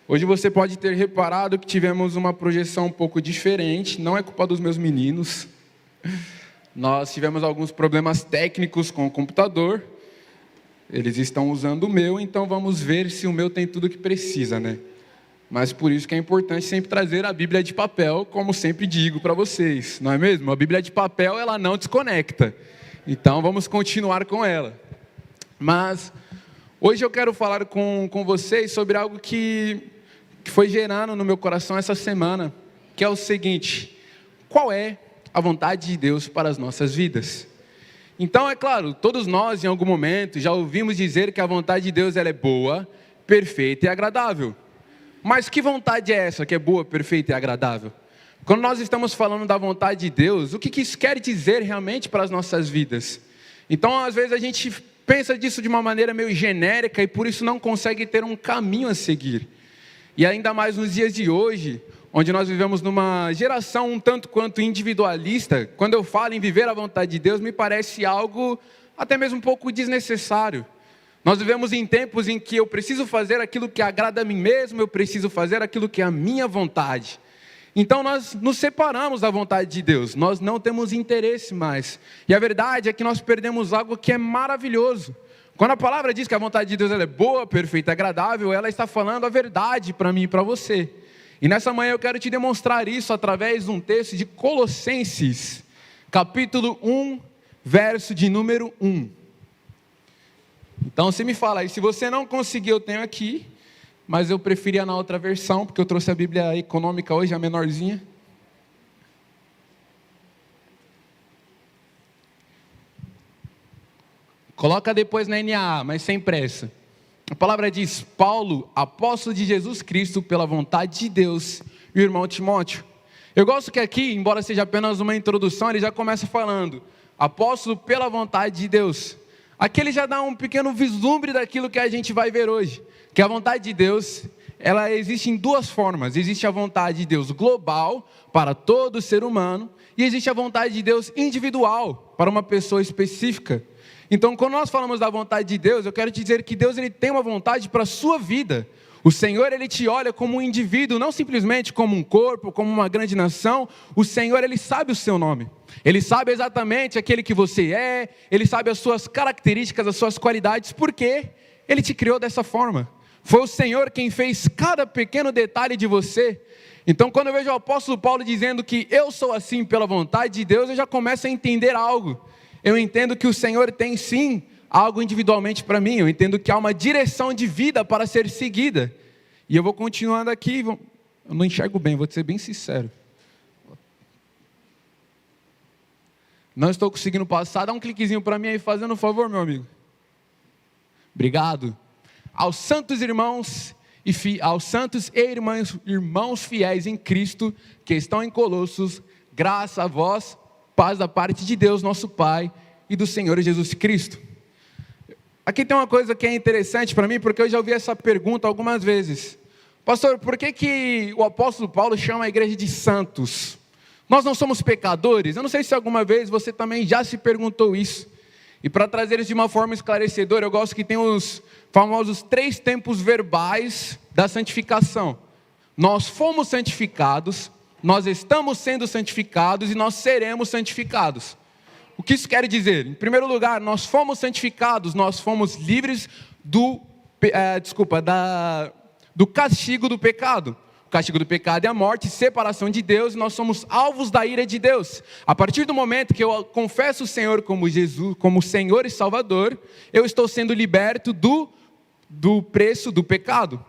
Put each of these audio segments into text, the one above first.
Hoje você pode ter reparado que tivemos uma projeção um pouco diferente, não é culpa dos meus meninos. Nós tivemos alguns problemas técnicos com o computador, eles estão usando o meu, então vamos ver se o meu tem tudo o que precisa, né? Mas por isso que é importante sempre trazer a Bíblia de papel, como sempre digo para vocês, não é mesmo? A Bíblia de papel, ela não desconecta, então vamos continuar com ela. Mas hoje eu quero falar com vocês sobre algo que foi gerando no meu coração essa semana, que é o seguinte: qual é a vontade de Deus para as nossas vidas? Então, é claro, todos nós em algum momento já ouvimos dizer que a vontade de Deus ela é boa, perfeita e agradável. Mas que vontade é essa que é boa, perfeita e agradável? Quando nós estamos falando da vontade de Deus, o que isso quer dizer realmente para as nossas vidas? Então, às vezes a gente pensa disso de uma maneira meio genérica e por isso não consegue ter um caminho a seguir. E ainda mais nos dias de hoje, onde nós vivemos numa geração um tanto quanto individualista, quando eu falo em viver a vontade de Deus, me parece algo até mesmo um pouco desnecessário. Nós vivemos em tempos em que eu preciso fazer aquilo que agrada a mim mesmo, eu preciso fazer aquilo que é a minha vontade. Então nós nos separamos da vontade de Deus, nós não temos interesse mais. E a verdade é que nós perdemos algo que é maravilhoso. Quando a palavra diz que a vontade de Deus ela é boa, perfeita, agradável, ela está falando a verdade para mim e para você. E nessa manhã eu quero te demonstrar isso através de um texto de Colossenses, capítulo 1, verso de número 1. Então você me fala aí, se você não conseguir eu tenho aqui, mas eu preferia na outra versão, porque eu trouxe a Bíblia econômica hoje, a menorzinha. Coloca depois na NAA, mas sem pressa. A palavra diz: Paulo, apóstolo de Jesus Cristo, pela vontade de Deus, e o irmão Timóteo. Eu gosto que aqui, embora seja apenas uma introdução, ele já começa falando: apóstolo pela vontade de Deus. Aqui ele já dá um pequeno vislumbre daquilo que a gente vai ver hoje. Que a vontade de Deus, ela existe em duas formas. Existe a vontade de Deus global, para todo ser humano, e existe a vontade de Deus individual, para uma pessoa específica. Então, quando nós falamos da vontade de Deus, eu quero te dizer que Deus ele tem uma vontade para a sua vida. O Senhor, ele te olha como um indivíduo, não simplesmente como um corpo, como uma grande nação. O Senhor, ele sabe o seu nome. Ele sabe exatamente aquele que você é, ele sabe as suas características, as suas qualidades, porque ele te criou dessa forma. Foi o Senhor quem fez cada pequeno detalhe de você. Então, quando eu vejo o apóstolo Paulo dizendo que eu sou assim pela vontade de Deus, eu já começo a entender algo. Eu entendo que o Senhor tem sim algo individualmente para mim. Eu entendo que há uma direção de vida para ser seguida. E eu vou continuando aqui. Eu não enxergo bem, vou ser bem sincero. Não estou conseguindo passar. Dá um cliquezinho para mim aí, fazendo um favor, meu amigo. Obrigado. Aos santos irmãos e irmãos fiéis em Cristo, que estão em Colossos, graça a vós, paz da parte de Deus, nosso Pai, e do Senhor Jesus Cristo. Aqui tem uma coisa que é interessante para mim, porque eu já ouvi essa pergunta algumas vezes. Pastor, por que o apóstolo Paulo chama a igreja de santos? Nós não somos pecadores? Eu não sei se alguma vez você também já se perguntou isso. E para trazer isso de uma forma esclarecedora, eu gosto que tem os famosos 3 tempos verbais da santificação. Nós fomos santificados, nós estamos sendo santificados e nós seremos santificados. O que isso quer dizer? Em primeiro lugar, nós fomos santificados, nós fomos livres do castigo do pecado. O castigo do pecado é a morte, separação de Deus, e nós somos alvos da ira de Deus. A partir do momento que eu confesso o Senhor como Jesus, como Senhor e Salvador, eu estou sendo liberto do preço do pecado.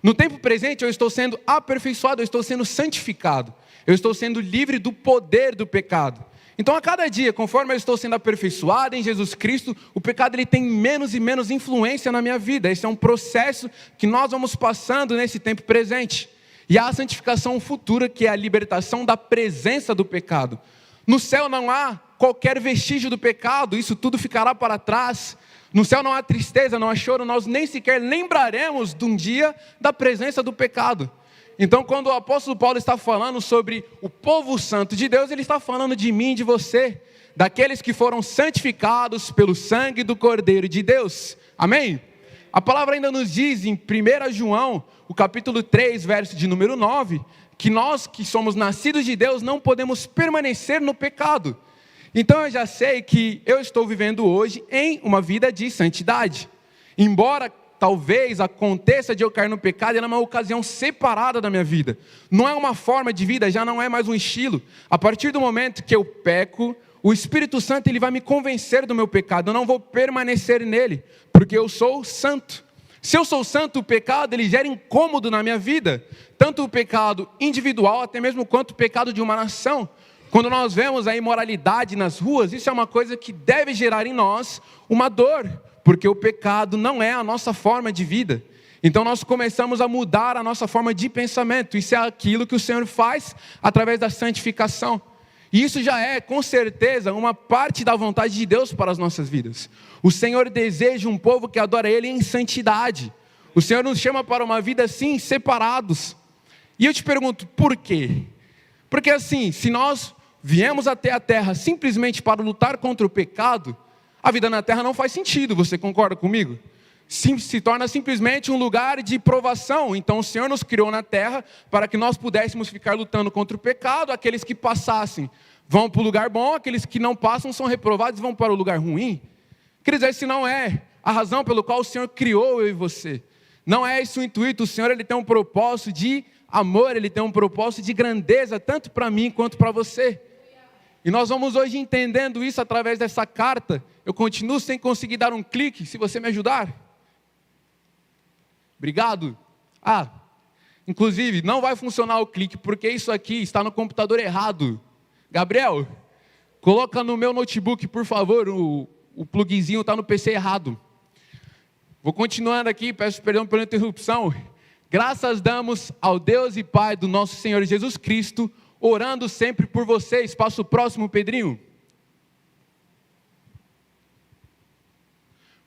No tempo presente eu estou sendo aperfeiçoado, eu estou sendo santificado. Eu estou sendo livre do poder do pecado. Então a cada dia, conforme eu estou sendo aperfeiçoado em Jesus Cristo, o pecado ele tem menos e menos influência na minha vida. Esse é um processo que nós vamos passando nesse tempo presente. E há a santificação futura, que é a libertação da presença do pecado. No céu não há qualquer vestígio do pecado, isso tudo ficará para trás. No céu não há tristeza, não há choro, nós nem sequer lembraremos de um dia da presença do pecado. Então, quando o apóstolo Paulo está falando sobre o povo santo de Deus, ele está falando de mim e de você, daqueles que foram santificados pelo sangue do Cordeiro de Deus. Amém? A palavra ainda nos diz em 1 João, o capítulo 3, verso de número 9, que nós que somos nascidos de Deus não podemos permanecer no pecado. Então eu já sei que eu estou vivendo hoje em uma vida de santidade. Embora talvez aconteça de eu cair no pecado, ela é uma ocasião separada da minha vida. Não é uma forma de vida, já não é mais um estilo. A partir do momento que eu peco, o Espírito Santo ele vai me convencer do meu pecado. Eu não vou permanecer nele, porque eu sou santo. Se eu sou santo, o pecado ele gera incômodo na minha vida. Tanto o pecado individual, até mesmo quanto o pecado de uma nação. Quando nós vemos a imoralidade nas ruas, isso é uma coisa que deve gerar em nós uma dor, porque o pecado não é a nossa forma de vida. Então nós começamos a mudar a nossa forma de pensamento. Isso é aquilo que o Senhor faz através da santificação. E isso já é, com certeza, uma parte da vontade de Deus para as nossas vidas. O Senhor deseja um povo que adora Ele em santidade. O Senhor nos chama para uma vida assim, separados. E eu te pergunto, por quê? Porque assim, se nós viemos até a terra simplesmente para lutar contra o pecado, a vida na terra não faz sentido, você concorda comigo? Se torna simplesmente um lugar de provação. Então o Senhor nos criou na terra para que nós pudéssemos ficar lutando contra o pecado. Aqueles que passassem vão para o lugar bom, aqueles que não passam são reprovados e vão para o lugar ruim. Quer dizer, esse não é a razão pelo qual o Senhor criou eu e você. Não é esse o intuito. O Senhor ele tem um propósito de amor, Ele tem um propósito de grandeza, tanto para mim quanto para você. E nós vamos hoje entendendo isso através dessa carta. Eu continuo sem conseguir dar um clique, se você me ajudar. Obrigado. Inclusive, não vai funcionar o clique, porque isso aqui está no computador errado. Gabriel, coloca no meu notebook, por favor, o pluginzinho está no PC errado. Vou continuando aqui, peço perdão pela interrupção. Graças damos ao Deus e Pai do nosso Senhor Jesus Cristo, orando sempre por vocês. Passa o próximo, Pedrinho.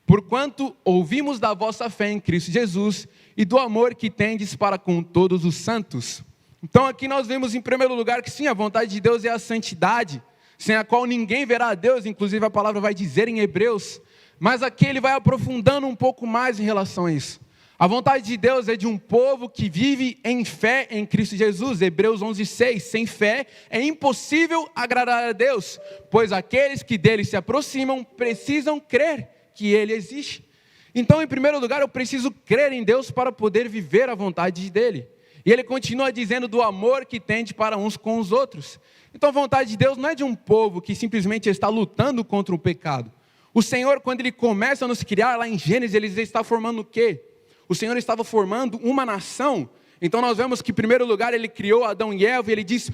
Porquanto ouvimos da vossa fé em Cristo Jesus e do amor que tendes para com todos os santos. Então aqui nós vemos em primeiro lugar que sim, a vontade de Deus é a santidade, sem a qual ninguém verá a Deus, inclusive a palavra vai dizer em Hebreus, mas aqui ele vai aprofundando um pouco mais em relação a isso. A vontade de Deus é de um povo que vive em fé em Cristo Jesus. Hebreus 11:6. Sem fé é impossível agradar a Deus, pois aqueles que dele se aproximam precisam crer que ele existe. Então, em primeiro lugar, eu preciso crer em Deus para poder viver a vontade dele. E ele continua dizendo do amor que tende para uns com os outros. Então, a vontade de Deus não é de um povo que simplesmente está lutando contra o pecado. O Senhor, quando ele começa a nos criar, lá em Gênesis, ele está formando o quê? O Senhor estava formando uma nação. Então nós vemos que em primeiro lugar ele criou Adão e Eva e ele diz,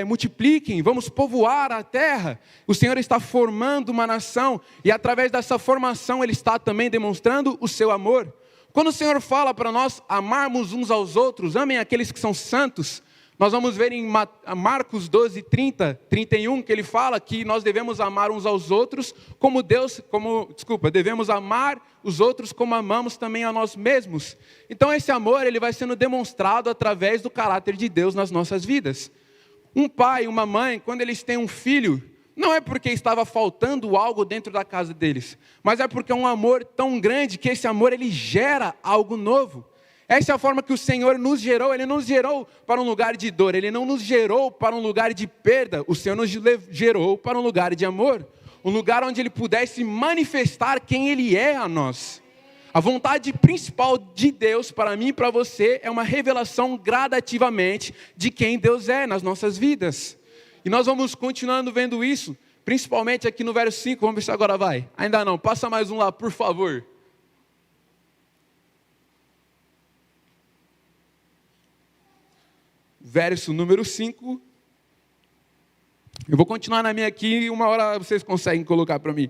multipliquem, vamos povoar a terra. O Senhor está formando uma nação e através dessa formação ele está também demonstrando o seu amor. Quando o Senhor fala para nós amarmos uns aos outros, amem aqueles que são santos, nós vamos ver em Marcos 12:30-31, que ele fala que nós devemos amar uns aos outros devemos amar os outros como amamos também a nós mesmos. Então esse amor ele vai sendo demonstrado através do caráter de Deus nas nossas vidas. Um pai, uma mãe, quando eles têm um filho, não é porque estava faltando algo dentro da casa deles, mas é porque é um amor tão grande que esse amor ele gera algo novo. Essa é a forma que o Senhor nos gerou. Ele não nos gerou para um lugar de dor, Ele não nos gerou para um lugar de perda. O Senhor nos gerou para um lugar de amor, um lugar onde Ele pudesse manifestar quem Ele é a nós. A vontade principal de Deus para mim e para você é uma revelação gradativamente de quem Deus é nas nossas vidas. E nós vamos continuando vendo isso, principalmente aqui no verso 5, vamos ver se agora vai. Ainda não, passa mais um lá, por favor. Verso número 5. Eu vou continuar na minha aqui e uma hora vocês conseguem colocar para mim.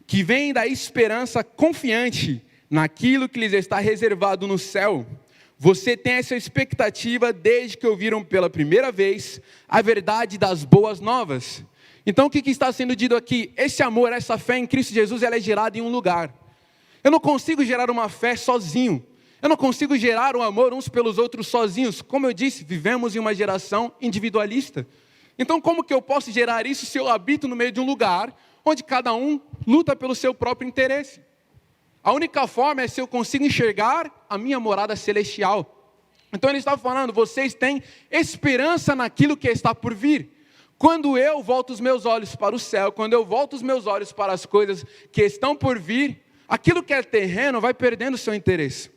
Que vem da esperança confiante naquilo que lhes está reservado no céu. Você tem essa expectativa desde que ouviram pela primeira vez a verdade das boas novas. Então o que está sendo dito aqui? Esse amor, essa fé em Cristo Jesus, ela é gerada em um lugar. Eu não consigo gerar uma fé sozinho. Eu não consigo gerar um amor uns pelos outros sozinhos. Como eu disse, vivemos em uma geração individualista. Então como que eu posso gerar isso se eu habito no meio de um lugar onde cada um luta pelo seu próprio interesse? A única forma é se eu consigo enxergar a minha morada celestial. Então ele está falando, vocês têm esperança naquilo que está por vir. Quando eu volto os meus olhos para o céu, quando eu volto os meus olhos para as coisas que estão por vir, aquilo que é terreno vai perdendo seu interesse.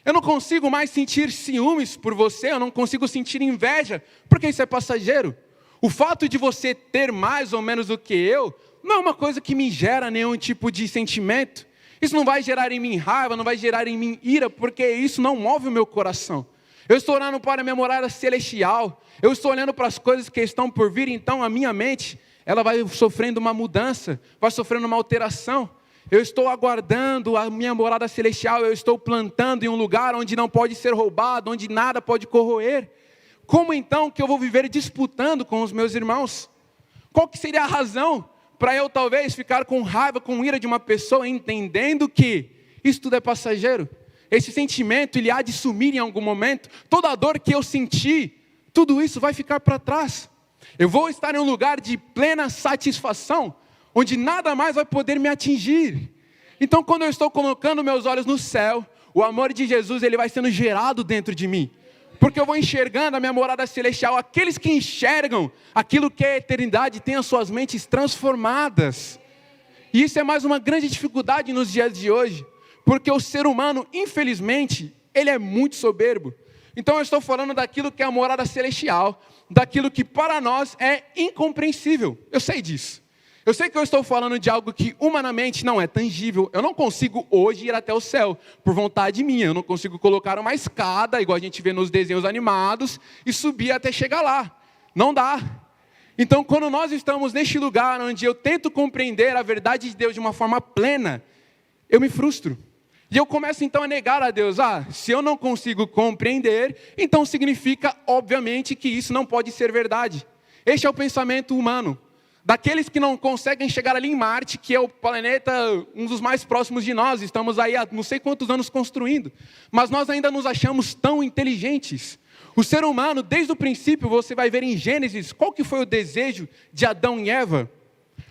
Eu não consigo mais sentir ciúmes por você, eu não consigo sentir inveja, porque isso é passageiro. O fato de você ter mais ou menos do que eu, não é uma coisa que me gera nenhum tipo de sentimento. Isso não vai gerar em mim raiva, não vai gerar em mim ira, porque isso não move o meu coração. Eu estou olhando para a minha morada celestial, eu estou olhando para as coisas que estão por vir, então a minha mente, ela vai sofrendo uma mudança, vai sofrendo uma alteração. Eu estou aguardando a minha morada celestial, eu estou plantando em um lugar onde não pode ser roubado, onde nada pode corroer. Como então que eu vou viver disputando com os meus irmãos? Qual que seria a razão para eu talvez ficar com raiva, com ira de uma pessoa, entendendo que isso tudo é passageiro? Esse sentimento, ele há de sumir em algum momento. Toda a dor que eu senti, tudo isso vai ficar para trás. Eu vou estar em um lugar de plena satisfação, onde nada mais vai poder me atingir. Então, quando eu estou colocando meus olhos no céu, o amor de Jesus, ele vai sendo gerado dentro de mim. Porque eu vou enxergando a minha morada celestial. Aqueles que enxergam aquilo que é eternidade, têm as suas mentes transformadas. E isso é mais uma grande dificuldade nos dias de hoje. Porque o ser humano, infelizmente, ele é muito soberbo. Então eu estou falando daquilo que é a morada celestial, daquilo que para nós é incompreensível. Eu sei disso. Eu sei que eu estou falando de algo que humanamente não é tangível. Eu não consigo hoje ir até o céu por vontade minha. Eu não consigo colocar uma escada, igual a gente vê nos desenhos animados, e subir até chegar lá. Não dá. Então, quando nós estamos neste lugar onde eu tento compreender a verdade de Deus de uma forma plena, eu me frustro. E eu começo então a negar a Deus. Se eu não consigo compreender, então significa, obviamente, que isso não pode ser verdade. Este é o pensamento humano. Daqueles que não conseguem chegar ali em Marte, que é o planeta, um dos mais próximos de nós, estamos aí há não sei quantos anos construindo, mas nós ainda nos achamos tão inteligentes. O ser humano, desde o princípio, você vai ver em Gênesis, qual que foi o desejo de Adão e Eva?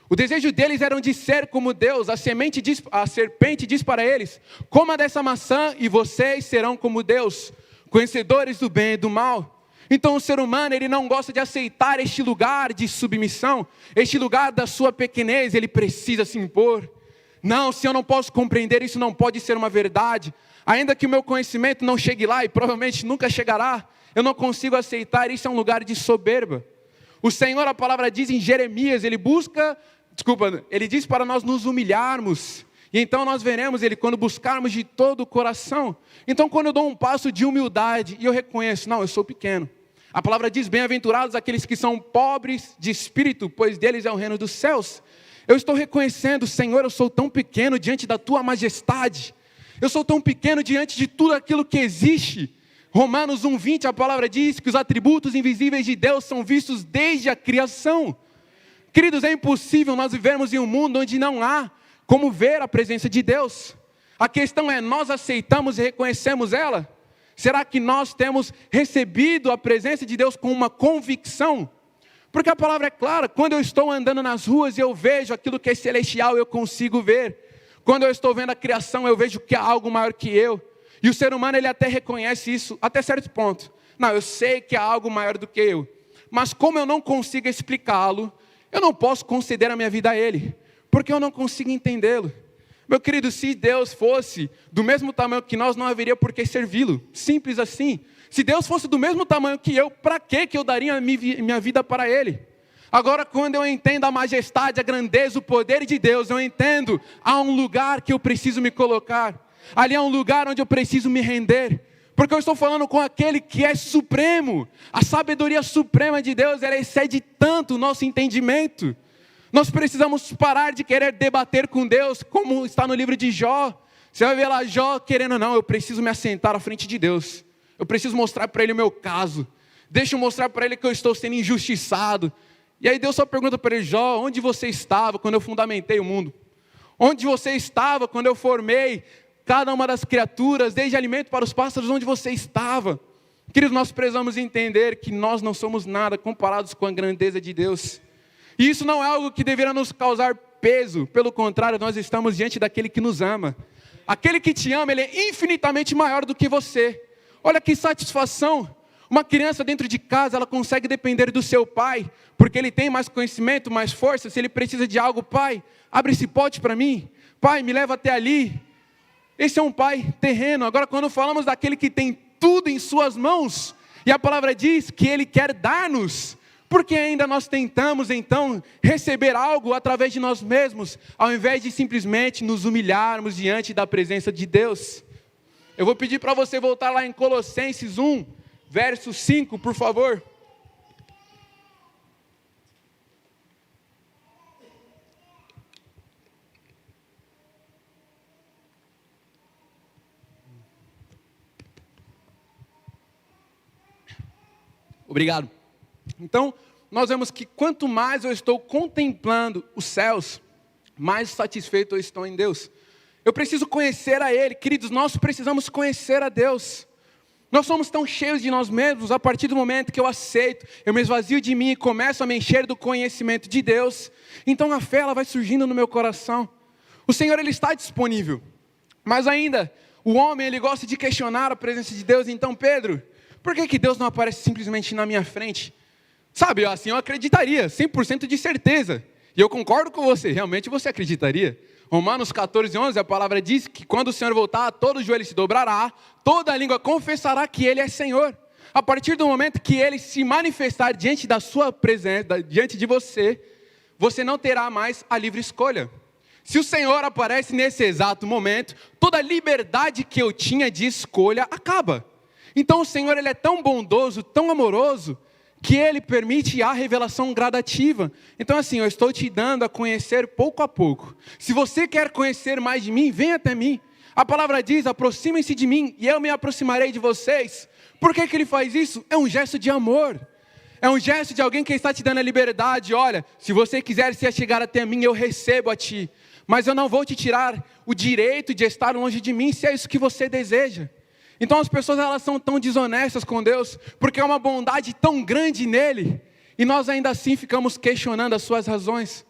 O desejo deles era de ser como Deus. A serpente diz para eles, coma dessa maçã e vocês serão como Deus, conhecedores do bem e do mal. Então o ser humano, ele não gosta de aceitar este lugar de submissão, este lugar da sua pequenez, ele precisa se impor. Não, se eu não posso compreender, isso não pode ser uma verdade. Ainda que o meu conhecimento não chegue lá, e provavelmente nunca chegará, eu não consigo aceitar, isso é um lugar de soberba. O Senhor, a palavra diz em Jeremias, ele diz para nós nos humilharmos. E então nós veremos ele quando buscarmos de todo o coração. Então quando eu dou um passo de humildade e eu reconheço, não, eu sou pequeno. A palavra diz, bem-aventurados aqueles que são pobres de espírito, pois deles é o reino dos céus. Eu estou reconhecendo, Senhor, eu sou tão pequeno diante da tua majestade. Eu sou tão pequeno diante de tudo aquilo que existe. Romanos 1:20, a palavra diz que os atributos invisíveis de Deus são vistos desde a criação. Queridos, é impossível nós vivermos em um mundo onde não há como ver a presença de Deus. A questão é, nós aceitamos e reconhecemos ela? Será que nós temos recebido a presença de Deus com uma convicção? Porque a palavra é clara, quando eu estou andando nas ruas e eu vejo aquilo que é celestial, eu consigo ver. Quando eu estou vendo a criação, eu vejo que há algo maior que eu. E o ser humano, ele até reconhece isso, até certo ponto. Não, eu sei que há algo maior do que eu. Mas como eu não consigo explicá-lo, eu não posso conceder a minha vida a ele. Porque eu não consigo entendê-lo. Meu querido, se Deus fosse do mesmo tamanho que nós, não haveria por que servi-lo. Simples assim. Se Deus fosse do mesmo tamanho que eu, para que eu daria minha vida para Ele? Agora, quando eu entendo a majestade, a grandeza, o poder de Deus, eu entendo, há um lugar que eu preciso me colocar. Ali é um lugar onde eu preciso me render. Porque eu estou falando com aquele que é supremo. A sabedoria suprema de Deus, ela excede tanto o nosso entendimento. Nós precisamos parar de querer debater com Deus, como está no livro de Jó. Você vai ver lá Jó querendo, não, eu preciso me assentar à frente de Deus. Eu preciso mostrar para Ele o meu caso. Deixa eu mostrar para Ele que eu estou sendo injustiçado. E aí Deus só pergunta para ele, Jó, onde você estava quando eu fundamentei o mundo? Onde você estava quando eu formei cada uma das criaturas, desde alimento para os pássaros, onde você estava? Queridos, nós precisamos entender que nós não somos nada comparados com a grandeza de Deus. E isso não é algo que deverá nos causar peso. Pelo contrário, nós estamos diante daquele que nos ama. Aquele que te ama, ele é infinitamente maior do que você. Olha que satisfação. Uma criança dentro de casa, ela consegue depender do seu pai, porque ele tem mais conhecimento, mais força. Se ele precisa de algo, pai, abre esse pote para mim. Pai, me leva até ali. Esse é um pai terreno. Agora, quando falamos daquele que tem tudo em suas mãos, e a palavra diz que ele quer dar-nos, porque ainda nós tentamos, então, receber algo através de nós mesmos, ao invés de simplesmente nos humilharmos diante da presença de Deus. Eu vou pedir para você voltar lá em Colossenses 1, verso 5, por favor. Obrigado. Então, nós vemos que quanto mais eu estou contemplando os céus, mais satisfeito eu estou em Deus. Eu preciso conhecer a Ele. Queridos, nós precisamos conhecer a Deus. Nós somos tão cheios de nós mesmos, a partir do momento que eu aceito, eu me esvazio de mim e começo a me encher do conhecimento de Deus, então a fé ela vai surgindo no meu coração. O Senhor ele está disponível, mas ainda, o homem ele gosta de questionar a presença de Deus. Então Pedro, por que Deus não aparece simplesmente na minha frente? Sabe, assim eu acreditaria, 100% de certeza, e eu concordo com você, realmente você acreditaria. Romanos 14, 11, a palavra diz que quando o Senhor voltar, todo joelho se dobrará, toda língua confessará que Ele é Senhor. A partir do momento que Ele se manifestar diante da sua presença, diante de você, você não terá mais a livre escolha. Se o Senhor aparece nesse exato momento, toda a liberdade que eu tinha de escolha acaba. Então o Senhor ele é tão bondoso, tão amoroso, que Ele permite a revelação gradativa. Então assim, eu estou te dando a conhecer pouco a pouco. Se você quer conhecer mais de mim, venha até mim. A palavra diz, aproximem-se de mim e eu me aproximarei de vocês. Por que Ele faz isso? É um gesto de amor. É um gesto de alguém que está te dando a liberdade. Olha, se você quiser se chegar até mim, eu recebo a ti. Mas eu não vou te tirar o direito de estar longe de mim, se é isso que você deseja. Então as pessoas elas são tão desonestas com Deus, porque é uma bondade tão grande nele, e nós ainda assim ficamos questionando as suas razões,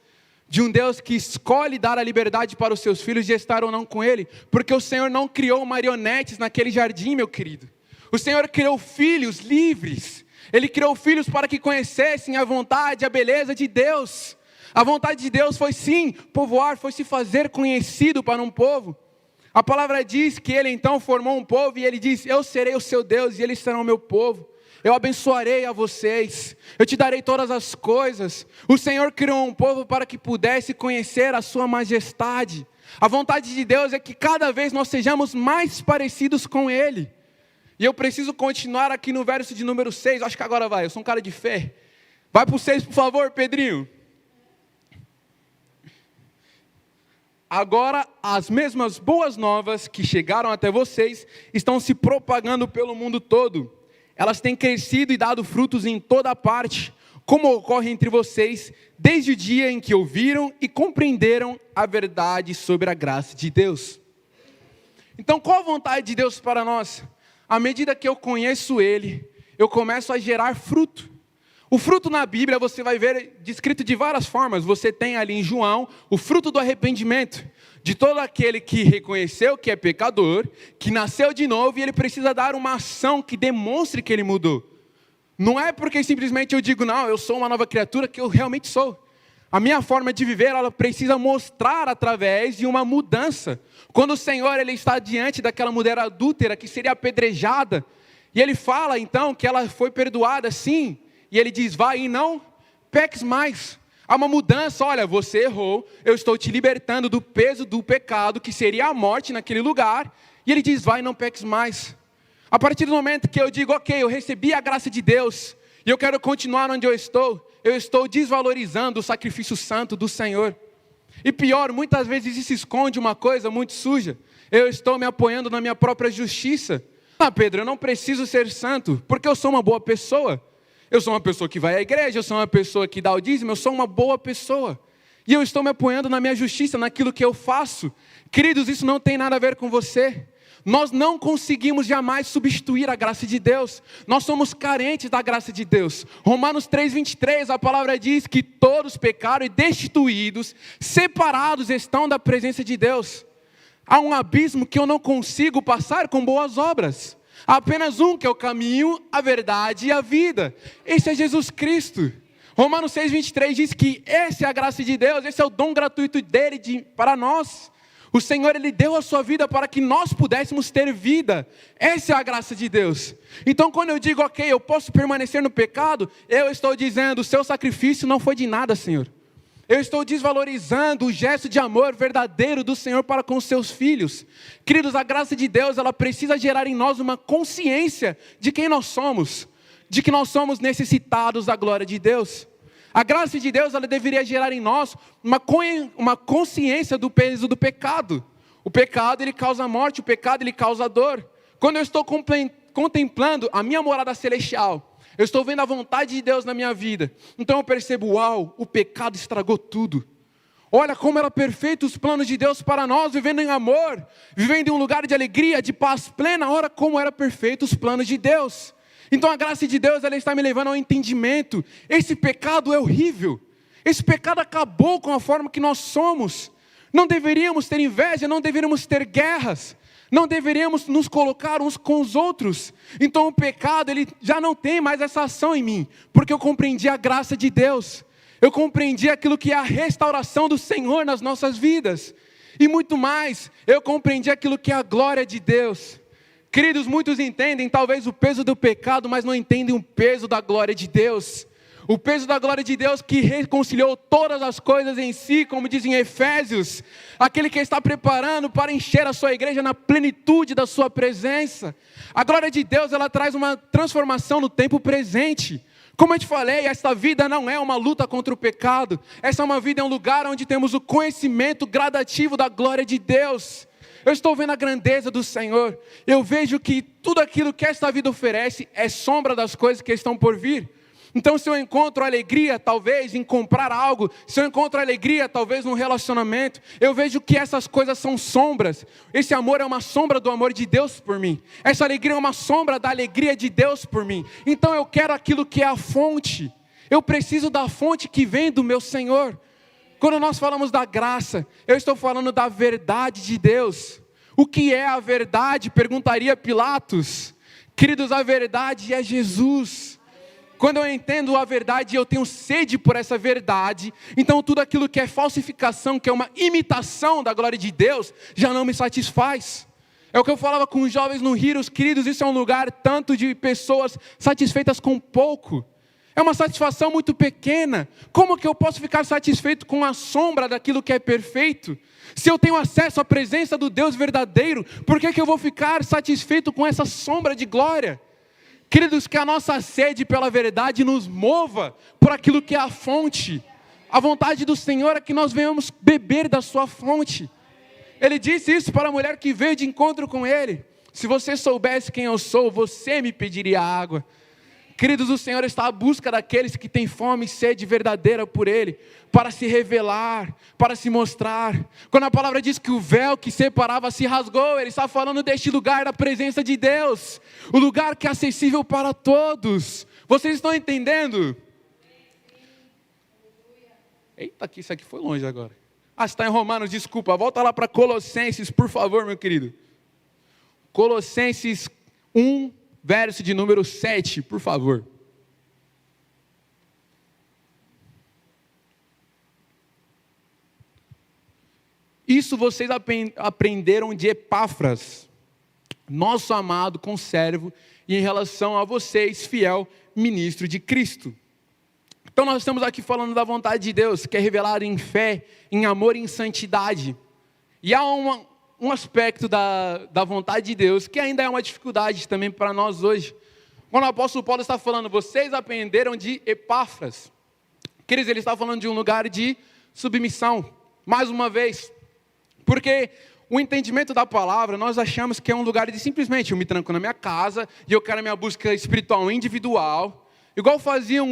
de um Deus que escolhe dar a liberdade para os seus filhos de estar ou não com Ele, porque o Senhor não criou marionetes naquele jardim, meu querido. O Senhor criou filhos livres, Ele criou filhos para que conhecessem a vontade, a beleza de Deus. A vontade de Deus foi sim, povoar, foi se fazer conhecido para um povo. A palavra diz que Ele então formou um povo e Ele diz, eu serei o seu Deus e eles serão o meu povo. Eu abençoarei a vocês, eu te darei todas as coisas. O Senhor criou um povo para que pudesse conhecer a sua majestade. A vontade de Deus é que cada vez nós sejamos mais parecidos com Ele. E eu preciso continuar aqui no verso de número 6, acho que agora vai, eu sou um cara de fé. Vai para o 6 por favor, Pedrinho. Agora, as mesmas boas novas que chegaram até vocês estão se propagando pelo mundo todo. Elas têm crescido e dado frutos em toda parte, como ocorre entre vocês, desde o dia em que ouviram e compreenderam a verdade sobre a graça de Deus. Então, qual a vontade de Deus para nós? À medida que eu conheço Ele, eu começo a gerar fruto. O fruto na Bíblia você vai ver descrito de várias formas. Você tem ali em João o fruto do arrependimento. De todo aquele que reconheceu que é pecador, que nasceu de novo e ele precisa dar uma ação que demonstre que ele mudou. Não é porque simplesmente eu digo, não, eu sou uma nova criatura, que eu realmente sou. A minha forma de viver, ela precisa mostrar através de uma mudança. Quando o Senhor ele está diante daquela mulher adúltera que seria apedrejada, e Ele fala então que ela foi perdoada sim, e Ele diz, vai e não peques mais. Há uma mudança, olha, você errou, eu estou te libertando do peso do pecado, que seria a morte naquele lugar. E Ele diz, vai e não peques mais. A partir do momento que eu digo, ok, eu recebi a graça de Deus, e eu quero continuar onde eu estou desvalorizando o sacrifício santo do Senhor. E pior, muitas vezes se esconde uma coisa muito suja. Eu estou me apoiando na minha própria justiça. Ah, Pedro, eu não preciso ser santo, porque eu sou uma boa pessoa. Eu sou uma pessoa que vai à igreja, eu sou uma pessoa que dá o dízimo, eu sou uma boa pessoa. E eu estou me apoiando na minha justiça, naquilo que eu faço. Queridos, isso não tem nada a ver com você. Nós não conseguimos jamais substituir a graça de Deus. Nós somos carentes da graça de Deus. Romanos 3:23, a palavra diz que todos pecaram e destituídos, separados estão da presença de Deus. Há um abismo que eu não consigo passar com boas obras. Há apenas um que é o caminho, a verdade e a vida. Esse é Jesus Cristo. Romanos 6,23 diz que essa é a graça de Deus, esse é o dom gratuito dele para nós. O Senhor, Ele deu a sua vida para que nós pudéssemos ter vida. Essa é a graça de Deus. Então quando eu digo, ok, eu posso permanecer no pecado, eu estou dizendo, o seu sacrifício não foi de nada, Senhor. Eu estou desvalorizando o gesto de amor verdadeiro do Senhor para com os seus filhos. Queridos, a graça de Deus, ela precisa gerar em nós uma consciência de quem nós somos. De que nós somos necessitados da glória de Deus. A graça de Deus, ela deveria gerar em nós uma consciência do peso do pecado. O pecado, ele causa morte, o pecado, ele causa dor. Quando eu estou contemplando a minha morada celestial, eu estou vendo a vontade de Deus na minha vida. Então eu percebo, uau, o pecado estragou tudo. Olha como era perfeito os planos de Deus para nós, vivendo em amor, vivendo em um lugar de alegria, de paz plena. Olha como era perfeito os planos de Deus. Então a graça de Deus, ela está me levando ao entendimento. Esse pecado é horrível. Esse pecado acabou com a forma que nós somos. Não deveríamos ter inveja, não deveríamos ter guerras. Não deveríamos nos colocar uns com os outros. Então o pecado, ele já não tem mais essa ação em mim. Porque eu compreendi a graça de Deus. Eu compreendi aquilo que é a restauração do Senhor nas nossas vidas. E muito mais, eu compreendi aquilo que é a glória de Deus. Queridos, muitos entendem talvez o peso do pecado, mas não entendem o peso da glória de Deus. O peso da glória de Deus que reconciliou todas as coisas em si, como diz em Efésios. Aquele que está preparando para encher a sua igreja na plenitude da sua presença. A glória de Deus, ela traz uma transformação no tempo presente. Como eu te falei, esta vida não é uma luta contra o pecado. Essa é uma vida, é um lugar onde temos o conhecimento gradativo da glória de Deus. Eu estou vendo a grandeza do Senhor. Eu vejo que tudo aquilo que esta vida oferece é sombra das coisas que estão por vir. Então se eu encontro alegria, talvez, em comprar algo, se eu encontro alegria, talvez, num relacionamento, eu vejo que essas coisas são sombras. Esse amor é uma sombra do amor de Deus por mim. Essa alegria é uma sombra da alegria de Deus por mim. Então eu quero aquilo que é a fonte. Eu preciso da fonte que vem do meu Senhor. Quando nós falamos da graça, eu estou falando da verdade de Deus. O que é a verdade? Perguntaria Pilatos. Queridos, a verdade é Jesus. Quando eu entendo a verdade e eu tenho sede por essa verdade, então tudo aquilo que é falsificação, que é uma imitação da glória de Deus, já não me satisfaz. É o que eu falava com os jovens no Heroes, queridos, isso é um lugar tanto de pessoas satisfeitas com pouco. É uma satisfação muito pequena. Como que eu posso ficar satisfeito com a sombra daquilo que é perfeito? Se eu tenho acesso à presença do Deus verdadeiro, por que eu vou ficar satisfeito com essa sombra de glória? Queridos, que a nossa sede pela verdade nos mova por aquilo que é a fonte. A vontade do Senhor é que nós venhamos beber da sua fonte. Ele disse isso para a mulher que veio de encontro com ele. Se você soubesse quem eu sou, você me pediria água. Queridos, o Senhor está à busca daqueles que têm fome e sede verdadeira por Ele, para se revelar, para se mostrar. Quando a palavra diz que o véu que separava se rasgou, Ele está falando deste lugar da presença de Deus, o lugar que é acessível para todos. Vocês estão entendendo? Eita, que isso aqui foi longe agora. Está em Romanos, desculpa, volta lá para Colossenses, por favor, meu querido. Colossenses 1, verso de número 7, por favor. Isso vocês aprenderam de Epáfras, nosso amado conservo, e em relação a vocês, fiel ministro de Cristo. Então nós estamos aqui falando da vontade de Deus, que é revelada em fé, em amor e em santidade. E há um aspecto da vontade de Deus, que ainda é uma dificuldade também para nós hoje. Quando o apóstolo Paulo está falando, vocês aprenderam de Epáfras. Queridos, ele está falando de um lugar de submissão, mais uma vez. Porque o entendimento da palavra, nós achamos que é um lugar de simplesmente, eu me tranco na minha casa, e eu quero a minha busca espiritual individual. Igual faziam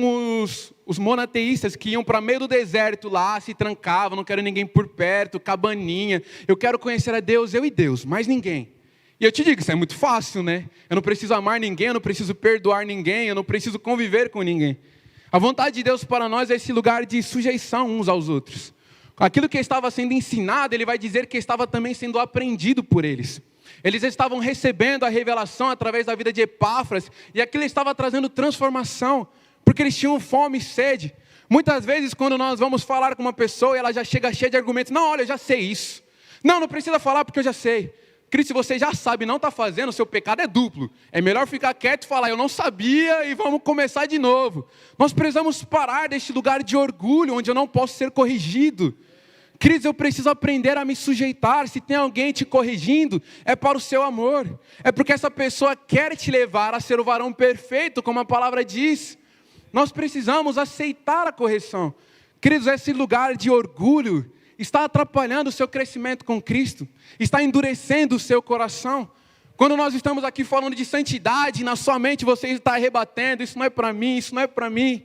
os monoteístas que iam para meio do deserto lá, se trancavam, não quero ninguém por perto, cabaninha. Eu quero conhecer a Deus, eu e Deus, mais ninguém. E eu te digo, isso é muito fácil, né? Eu não preciso amar ninguém, eu não preciso perdoar ninguém, eu não preciso conviver com ninguém. A vontade de Deus para nós é esse lugar de sujeição uns aos outros. Aquilo que estava sendo ensinado, ele vai dizer que estava também sendo aprendido por eles. Eles estavam recebendo a revelação através da vida de Epáfras, e aquilo estava trazendo transformação, porque eles tinham fome e sede. Muitas vezes, quando nós vamos falar com uma pessoa, ela já chega cheia de argumentos. Não, olha, eu já sei isso. Não precisa falar porque eu já sei. Cristo, se você já sabe e não está fazendo, o seu pecado é duplo. É melhor ficar quieto e falar, eu não sabia, e vamos começar de novo. Nós precisamos parar deste lugar de orgulho, onde eu não posso ser corrigido. Cristo, eu preciso aprender a me sujeitar. Se tem alguém te corrigindo, é para o seu amor. É porque essa pessoa quer te levar a ser o varão perfeito, como a palavra diz. Nós precisamos aceitar a correção. Queridos, esse lugar de orgulho está atrapalhando o seu crescimento com Cristo, está endurecendo o seu coração. Quando nós estamos aqui falando de santidade, na sua mente você está rebatendo, isso não é para mim, isso não é para mim.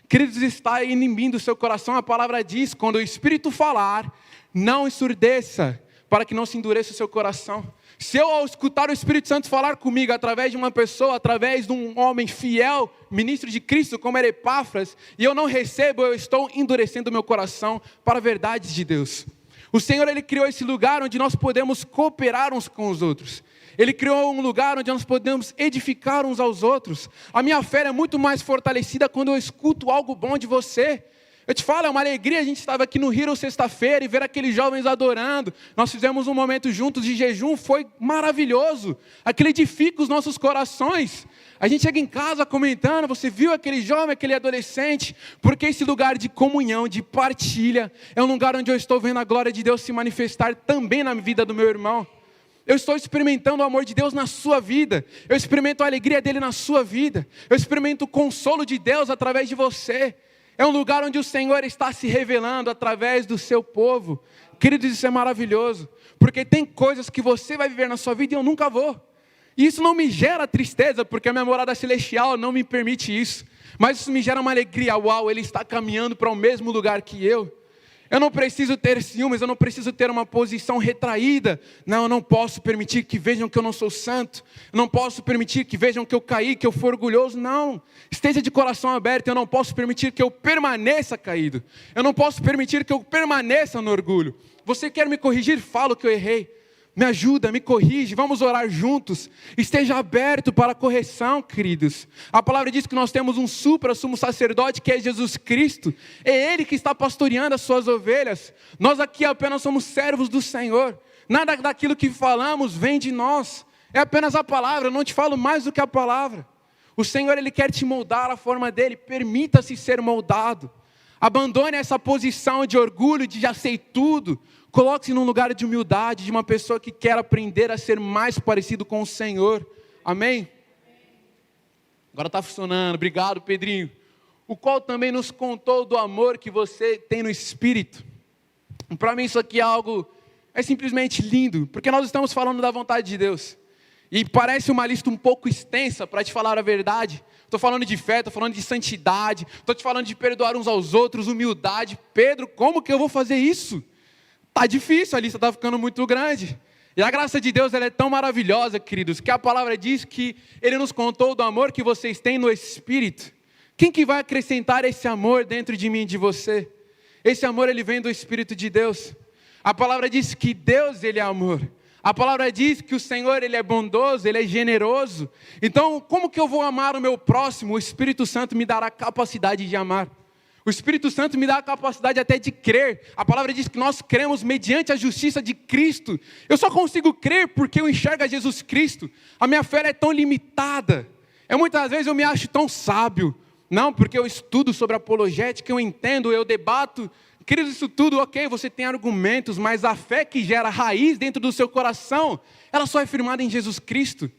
Queridos, está inibindo o seu coração. A palavra diz, quando o Espírito falar, não ensurdeça, para que não se endureça o seu coração. Se eu, ao escutar o Espírito Santo falar comigo, através de uma pessoa, através de um homem fiel, ministro de Cristo, como era Epáfras, e eu não recebo, eu estou endurecendo o meu coração para a verdade de Deus. O Senhor, Ele criou esse lugar onde nós podemos cooperar uns com os outros. Ele criou um lugar onde nós podemos edificar uns aos outros. A minha fé é muito mais fortalecida quando eu escuto algo bom de você. Eu te falo, é uma alegria, a gente estava aqui no Hero sexta-feira e ver aqueles jovens adorando. Nós fizemos um momento juntos de jejum, foi maravilhoso. Aquilo edifica os nossos corações. A gente chega em casa comentando, você viu aquele jovem, aquele adolescente? Porque esse lugar de comunhão, de partilha, é um lugar onde eu estou vendo a glória de Deus se manifestar também na vida do meu irmão. Eu estou experimentando o amor de Deus na sua vida. Eu experimento a alegria dele na sua vida. Eu experimento o consolo de Deus através de você. É um lugar onde o Senhor está se revelando através do seu povo. Queridos, isso é maravilhoso. Porque tem coisas que você vai viver na sua vida e eu nunca vou. E isso não me gera tristeza, porque a minha morada celestial não me permite isso. Mas isso me gera uma alegria. Uau, ele está caminhando para o mesmo lugar que eu. Eu não preciso ter ciúmes, eu não preciso ter uma posição retraída. Não, eu não posso permitir que vejam que eu não sou santo. Eu não posso permitir que vejam que eu caí, que eu fui orgulhoso. Não, esteja de coração aberto. Eu não posso permitir que eu permaneça caído. Eu não posso permitir que eu permaneça no orgulho. Você quer me corrigir? Fala que eu errei. Me ajuda, me corrige, vamos orar juntos. Esteja aberto para a correção, queridos. A palavra diz que nós temos um sumo sacerdote que é Jesus Cristo. É Ele que está pastoreando as suas ovelhas. Nós aqui apenas somos servos do Senhor. Nada daquilo que falamos vem de nós. É apenas a palavra, eu não te falo mais do que a palavra. O Senhor, Ele quer te moldar à forma dEle. Permita-se ser moldado. Abandone essa posição de orgulho, de já sei tudo. Coloque-se num lugar de humildade, de uma pessoa que quer aprender a ser mais parecido com o Senhor. Amém? Agora está funcionando. Obrigado, Pedrinho. O qual também nos contou do amor que você tem no Espírito. Para mim isso aqui é simplesmente lindo, porque nós estamos falando da vontade de Deus. E parece uma lista um pouco extensa, para te falar a verdade. Estou falando de fé, estou falando de santidade, estou te falando de perdoar uns aos outros, humildade. Pedro, como que eu vou fazer isso? Está difícil, a lista está ficando muito grande. E a graça de Deus ela é tão maravilhosa, queridos, que a palavra diz que Ele nos contou do amor que vocês têm no Espírito. Quem que vai acrescentar esse amor dentro de mim e de você? Esse amor, ele vem do Espírito de Deus. A palavra diz que Deus, Ele é amor. A palavra diz que o Senhor, Ele é bondoso, Ele é generoso. Então, como que eu vou amar o meu próximo? O Espírito Santo me dará a capacidade de amar. O Espírito Santo me dá a capacidade até de crer. A palavra diz que nós cremos mediante a justiça de Cristo. Eu só consigo crer porque eu enxergo a Jesus Cristo. A minha fé é tão limitada. Muitas vezes eu me acho tão sábio. Não, porque eu estudo sobre apologética, eu entendo, eu debato. Queridos, isso tudo, ok, você tem argumentos, mas a fé que gera raiz dentro do seu coração, ela só é firmada em Jesus Cristo.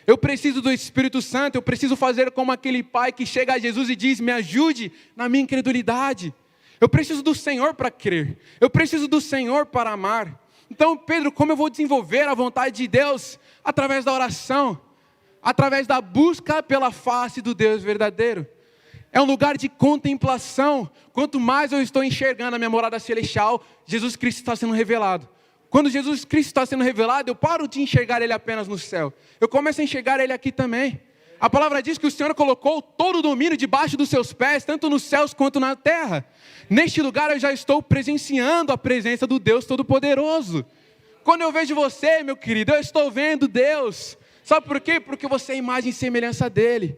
Eu preciso do Espírito Santo, eu preciso fazer como aquele pai que chega a Jesus e diz, me ajude na minha incredulidade. Eu preciso do Senhor para crer, eu preciso do Senhor para amar. Então, Pedro, como eu vou desenvolver a vontade de Deus? Através da oração, através da busca pela face do Deus verdadeiro. É um lugar de contemplação. Quanto mais eu estou enxergando a minha morada celestial, Jesus Cristo está sendo revelado. Quando Jesus Cristo está sendo revelado, eu paro de enxergar Ele apenas no céu. Eu começo a enxergar Ele aqui também. A palavra diz que o Senhor colocou todo o domínio debaixo dos seus pés, tanto nos céus quanto na terra. Neste lugar eu já estou presenciando a presença do Deus Todo-Poderoso. Quando eu vejo você, meu querido, eu estou vendo Deus. Sabe por quê? Porque você é a imagem e semelhança dEle.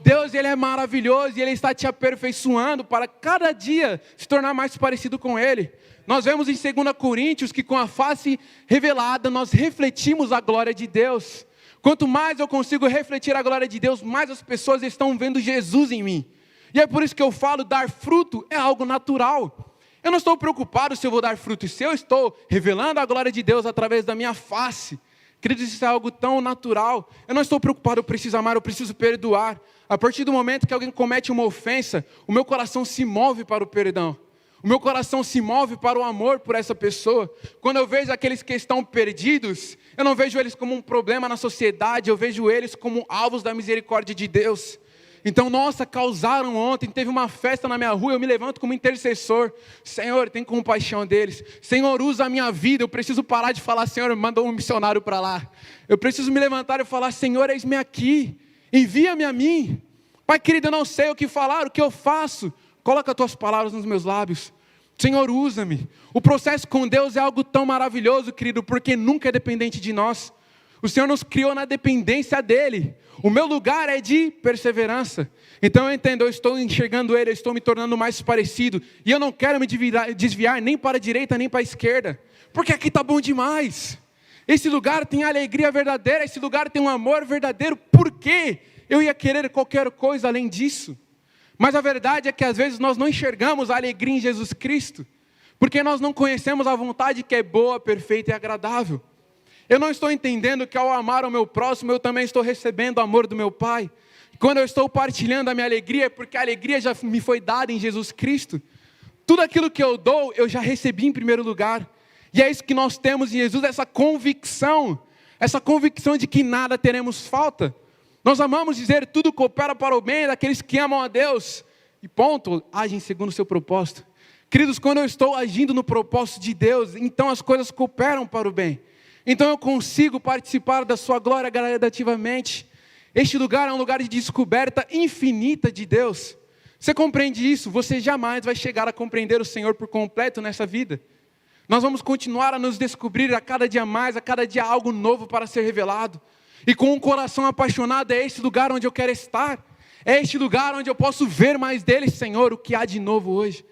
Deus, Ele é maravilhoso e Ele está te aperfeiçoando para cada dia se tornar mais parecido com Ele. Nós vemos em 2 Coríntios que com a face revelada nós refletimos a glória de Deus. Quanto mais eu consigo refletir a glória de Deus, mais as pessoas estão vendo Jesus em mim. E é por isso que eu falo, dar fruto é algo natural. Eu não estou preocupado se eu vou dar fruto, se eu estou revelando a glória de Deus através da minha face. Queridos, isso é algo tão natural. Eu não estou preocupado, eu preciso amar, eu preciso perdoar. A partir do momento que alguém comete uma ofensa, o meu coração se move para o perdão. O meu coração se move para o amor por essa pessoa. Quando eu vejo aqueles que estão perdidos, eu não vejo eles como um problema na sociedade, eu vejo eles como alvos da misericórdia de Deus. Então, nossa, causaram ontem, teve uma festa na minha rua, eu me levanto como intercessor. Senhor, tem compaixão deles. Senhor, usa a minha vida, eu preciso parar de falar, Senhor, manda um missionário para lá. Eu preciso me levantar e falar, Senhor, eis-me aqui, envia-me a mim. Pai querido, eu não sei o que falar, o que eu faço. Coloca as tuas palavras nos meus lábios. Senhor, usa-me. O processo com Deus é algo tão maravilhoso, querido, porque nunca é dependente de nós. O Senhor nos criou na dependência dEle. O meu lugar é de perseverança. Então eu entendo, eu estou enxergando Ele, eu estou me tornando mais parecido. E eu não quero me desviar nem para a direita, nem para a esquerda. Porque aqui está bom demais. Esse lugar tem alegria verdadeira, esse lugar tem um amor verdadeiro. Por quê? Eu ia querer qualquer coisa além disso. Mas a verdade é que às vezes nós não enxergamos a alegria em Jesus Cristo. Porque nós não conhecemos a vontade que é boa, perfeita e agradável. Eu não estou entendendo que ao amar o meu próximo, eu também estou recebendo o amor do meu Pai. Quando eu estou partilhando a minha alegria, é porque a alegria já me foi dada em Jesus Cristo. Tudo aquilo que eu dou, eu já recebi em primeiro lugar. E é isso que nós temos em Jesus, essa convicção de que nada teremos falta. Nós amamos dizer, tudo coopera para o bem daqueles que amam a Deus. E ponto, agem segundo o seu propósito. Queridos, quando eu estou agindo no propósito de Deus, então as coisas cooperam para o bem. Então eu consigo participar da sua glória gradativamente. Este lugar é um lugar de descoberta infinita de Deus. Você compreende isso? Você jamais vai chegar a compreender o Senhor por completo nessa vida. Nós vamos continuar a nos descobrir a cada dia mais, a cada dia algo novo para ser revelado. E com um coração apaixonado, é este lugar onde eu quero estar. É este lugar onde eu posso ver mais dele, Senhor, o que há de novo hoje.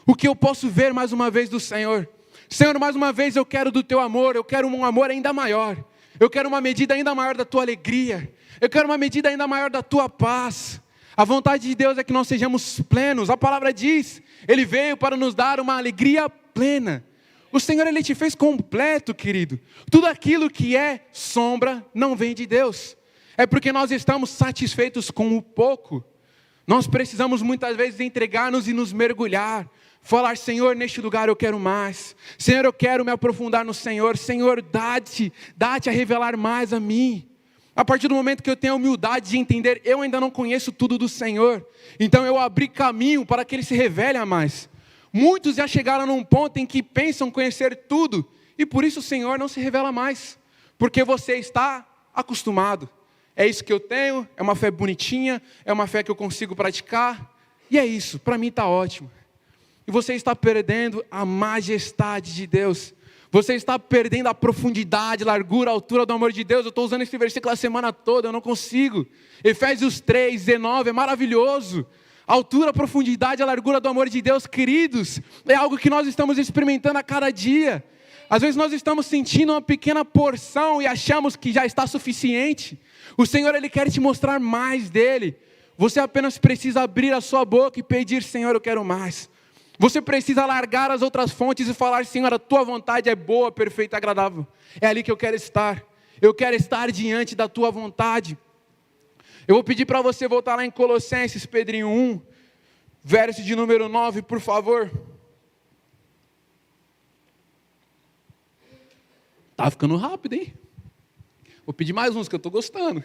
O que eu posso ver mais uma vez do Senhor. Senhor, mais uma vez eu quero do teu amor, eu quero um amor ainda maior. Eu quero uma medida ainda maior da tua alegria. Eu quero uma medida ainda maior da tua paz. A vontade de Deus é que nós sejamos plenos. A palavra diz, Ele veio para nos dar uma alegria plena. O Senhor, Ele te fez completo, querido. Tudo aquilo que é sombra não vem de Deus. É porque nós estamos satisfeitos com o pouco. Nós precisamos muitas vezes entregar-nos e nos mergulhar. Falar, Senhor, neste lugar eu quero mais. Senhor, eu quero me aprofundar no Senhor. Senhor, dá-te a revelar mais a mim. A partir do momento que eu tenho a humildade de entender, eu ainda não conheço tudo do Senhor. Então eu abri caminho para que Ele se revele a mais. Muitos já chegaram num ponto em que pensam conhecer tudo. E por isso o Senhor não se revela mais. Porque você está acostumado. É isso que eu tenho, é uma fé bonitinha, é uma fé que eu consigo praticar. E é isso, para mim está ótimo. E você está perdendo a majestade de Deus. Você está perdendo a profundidade, largura, altura do amor de Deus. Eu estou usando esse versículo a semana toda, eu não consigo. Efésios 3, 19, é maravilhoso. A altura, a profundidade, a largura do amor de Deus, queridos, é algo que nós estamos experimentando a cada dia. Às vezes nós estamos sentindo uma pequena porção e achamos que já está suficiente. O Senhor, Ele quer te mostrar mais dEle. Você apenas precisa abrir a sua boca e pedir, Senhor, eu quero mais. Você precisa largar as outras fontes e falar, Senhor, a tua vontade é boa, perfeita e agradável. É ali que eu quero estar. Eu quero estar diante da tua vontade. Eu vou pedir para você voltar lá em Colossenses, Pedrinho 1, verso de número 9, por favor. Tá ficando rápido, hein? Vou pedir mais uns que eu estou gostando.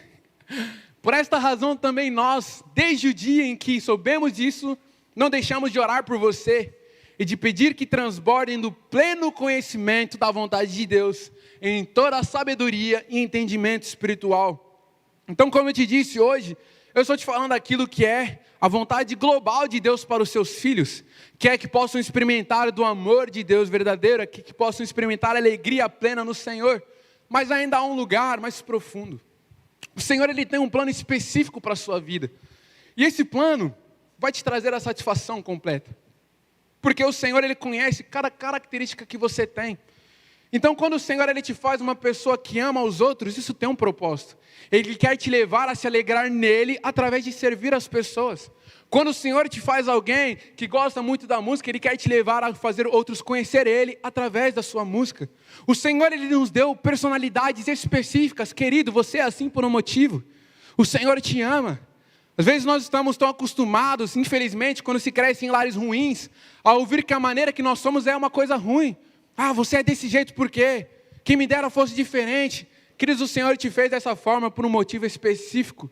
Por esta razão também nós, desde o dia em que soubemos disso, não deixamos de orar por você e de pedir que transbordem do pleno conhecimento da vontade de Deus em toda a sabedoria e entendimento espiritual. Então, como eu te disse hoje, eu estou te falando daquilo que é a vontade global de Deus para os seus filhos, que é que possam experimentar do amor de Deus verdadeiro, que possam experimentar a alegria plena no Senhor, mas ainda há um lugar mais profundo. O Senhor, Ele tem um plano específico para a sua vida, e esse plano vai te trazer a satisfação completa, porque o Senhor, Ele conhece cada característica que você tem. Então, quando o Senhor, Ele te faz uma pessoa que ama os outros, isso tem um propósito. Ele quer te levar a se alegrar nele através de servir as pessoas. Quando o Senhor te faz alguém que gosta muito da música, Ele quer te levar a fazer outros conhecer Ele através da sua música. O Senhor, Ele nos deu personalidades específicas. Querido, você é assim por um motivo. O Senhor te ama. Às vezes nós estamos tão acostumados, infelizmente, quando se cresce em lares ruins, a ouvir que a maneira que nós somos é uma coisa ruim. Ah, você é desse jeito por quê? Quem me dera fosse diferente. Queridos, o Senhor te fez dessa forma por um motivo específico.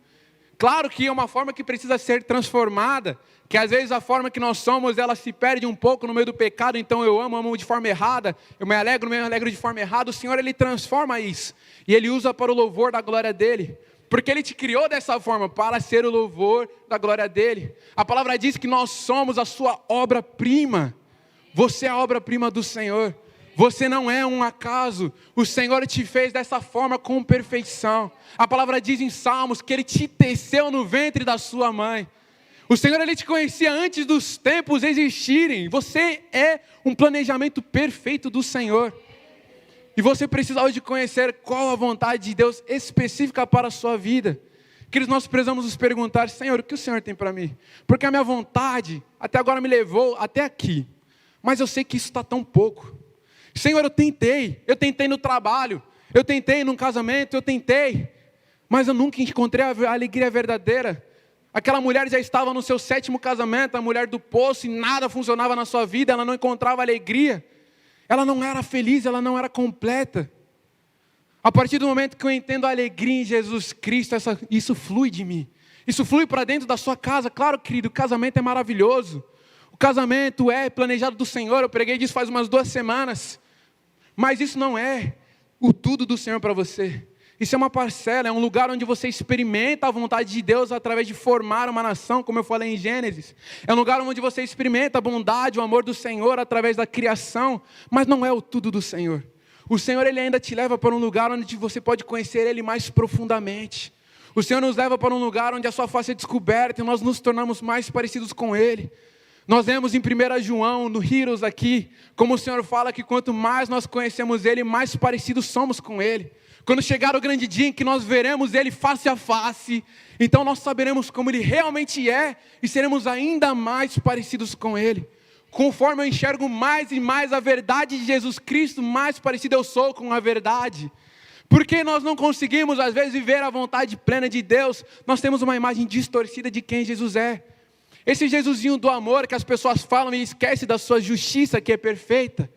Claro que é uma forma que precisa ser transformada, que às vezes a forma que nós somos, ela se perde um pouco no meio do pecado, então eu amo de forma errada, eu me alegro de forma errada. O Senhor, Ele transforma isso, e Ele usa para o louvor da glória dEle, porque Ele te criou dessa forma, para ser o louvor da glória dEle. A palavra diz que nós somos a sua obra-prima. Você é a obra-prima do Senhor. Você não é um acaso. O Senhor te fez dessa forma com perfeição. A palavra diz em Salmos que Ele te teceu no ventre da sua mãe. O Senhor, Ele te conhecia antes dos tempos existirem. Você é um planejamento perfeito do Senhor. E você precisa hoje conhecer qual a vontade de Deus específica para a sua vida. Queridos, nós precisamos nos perguntar: Senhor, o que o Senhor tem para mim? Porque a minha vontade até agora me levou até aqui. Mas eu sei que isso está tão pouco. Senhor, eu tentei no trabalho, eu tentei num casamento, eu tentei, mas eu nunca encontrei a alegria verdadeira. Aquela mulher já estava no seu 7º casamento, a mulher do poço, e nada funcionava na sua vida, ela não encontrava alegria, ela não era feliz, ela não era completa. A partir do momento que eu entendo a alegria em Jesus Cristo, isso flui de mim, isso flui para dentro da sua casa. Claro, querido, o casamento é maravilhoso. O casamento é planejado do Senhor, eu preguei disso faz umas 2 semanas. Mas isso não é o tudo do Senhor para você. Isso é uma parcela, é um lugar onde você experimenta a vontade de Deus através de formar uma nação, como eu falei em Gênesis. É um lugar onde você experimenta a bondade, o amor do Senhor através da criação, mas não é o tudo do Senhor. O Senhor, Ele ainda te leva para um lugar onde você pode conhecer Ele mais profundamente. O Senhor nos leva para um lugar onde a sua face é descoberta e nós nos tornamos mais parecidos com Ele. Nós vemos em 1 João, no Heroes aqui, como o Senhor fala que quanto mais nós conhecemos Ele, mais parecidos somos com Ele. Quando chegar o grande dia em que nós veremos Ele face a face, então nós saberemos como Ele realmente é e seremos ainda mais parecidos com Ele. Conforme eu enxergo mais e mais a verdade de Jesus Cristo, mais parecido eu sou com a verdade. Porque nós não conseguimos às vezes viver a vontade plena de Deus, nós temos uma imagem distorcida de quem Jesus é. Esse Jesusinho do amor que as pessoas falam e esquecem da sua justiça que é perfeita.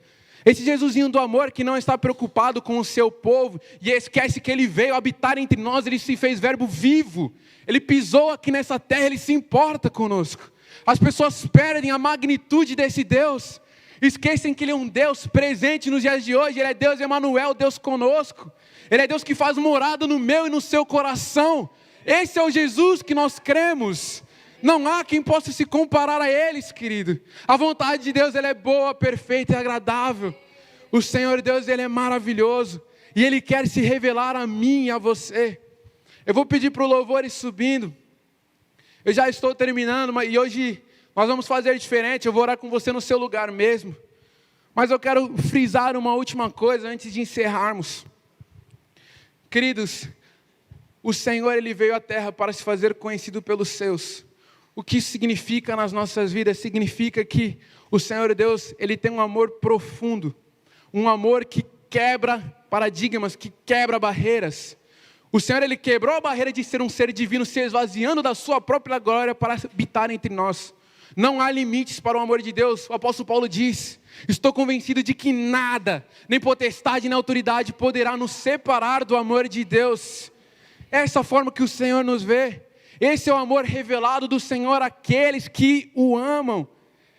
Esse Jesusinho do amor que não está preocupado com o seu povo e esquece que Ele veio habitar entre nós, Ele se fez verbo vivo. Ele pisou aqui nessa terra, Ele se importa conosco. As pessoas perdem a magnitude desse Deus. Esquecem que Ele é um Deus presente nos dias de hoje. Ele é Deus Emanuel, Deus conosco. Ele é Deus que faz morada no meu e no seu coração. Esse é o Jesus que nós cremos. Não há quem possa se comparar a eles, querido. A vontade de Deus, ela é boa, perfeita e agradável. O Senhor Deus, Ele é maravilhoso. E Ele quer se revelar a mim e a você. Eu vou pedir para o louvor ir subindo. Eu já estou terminando, e hoje nós vamos fazer diferente. Eu vou orar com você no seu lugar mesmo. Mas eu quero frisar uma última coisa antes de encerrarmos. Queridos, o Senhor, Ele veio à terra para se fazer conhecido pelos seus. O que isso significa nas nossas vidas? Significa que o Senhor Deus, Ele tem um amor profundo, um amor que quebra paradigmas, que quebra barreiras. O Senhor, Ele quebrou a barreira de ser um ser divino, se esvaziando da sua própria glória para habitar entre nós. Não há limites para o amor de Deus. O apóstolo Paulo diz: estou convencido de que nada, nem potestade, nem autoridade poderá nos separar do amor de Deus. É essa forma que o Senhor nos vê. Esse é o amor revelado do Senhor àqueles que o amam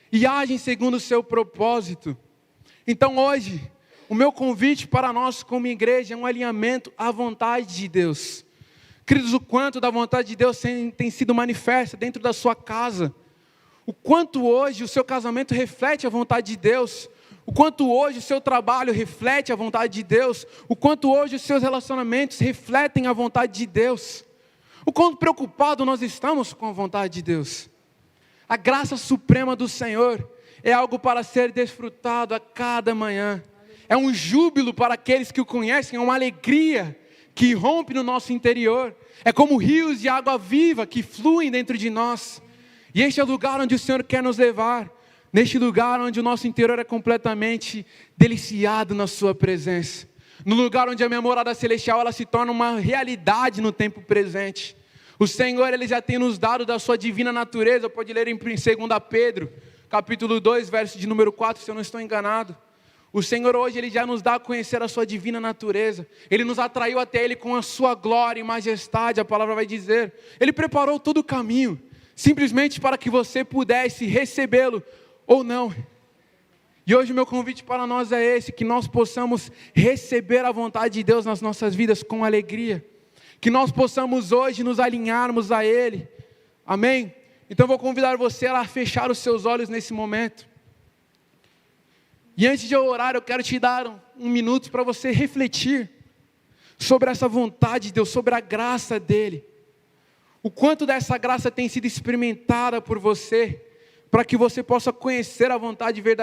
e agem segundo o seu propósito. Então hoje, o meu convite para nós como igreja é um alinhamento à vontade de Deus. Queridos, o quanto da vontade de Deus tem sido manifesta dentro da sua casa. O quanto hoje o seu casamento reflete a vontade de Deus. O quanto hoje o seu trabalho reflete a vontade de Deus. O quanto hoje os seus relacionamentos refletem a vontade de Deus. O quanto preocupado nós estamos com a vontade de Deus. A graça suprema do Senhor é algo para ser desfrutado a cada manhã. É um júbilo para aqueles que o conhecem, é uma alegria que rompe no nosso interior. É como rios de água viva que fluem dentro de nós. E este é o lugar onde o Senhor quer nos levar. Neste lugar onde o nosso interior é completamente deliciado na sua presença. No lugar onde a minha morada celestial ela se torna uma realidade no tempo presente. O Senhor ele já tem nos dado da sua divina natureza. Pode ler em 2 Pedro, capítulo 2, verso de número 4, se eu não estou enganado. O Senhor hoje ele já nos dá a conhecer a sua divina natureza. Ele nos atraiu até Ele com a sua glória e majestade, a palavra vai dizer. Ele preparou todo o caminho, simplesmente para que você pudesse recebê-lo ou não. E hoje o meu convite para nós é esse, que nós possamos receber a vontade de Deus nas nossas vidas com alegria. Que nós possamos hoje nos alinharmos a Ele. Amém? Então eu vou convidar você a fechar os seus olhos nesse momento. E antes de eu orar, eu quero te dar um minuto para você refletir sobre essa vontade de Deus, sobre a graça dEle. O quanto dessa graça tem sido experimentada por você, para que você possa conhecer a vontade verdadeira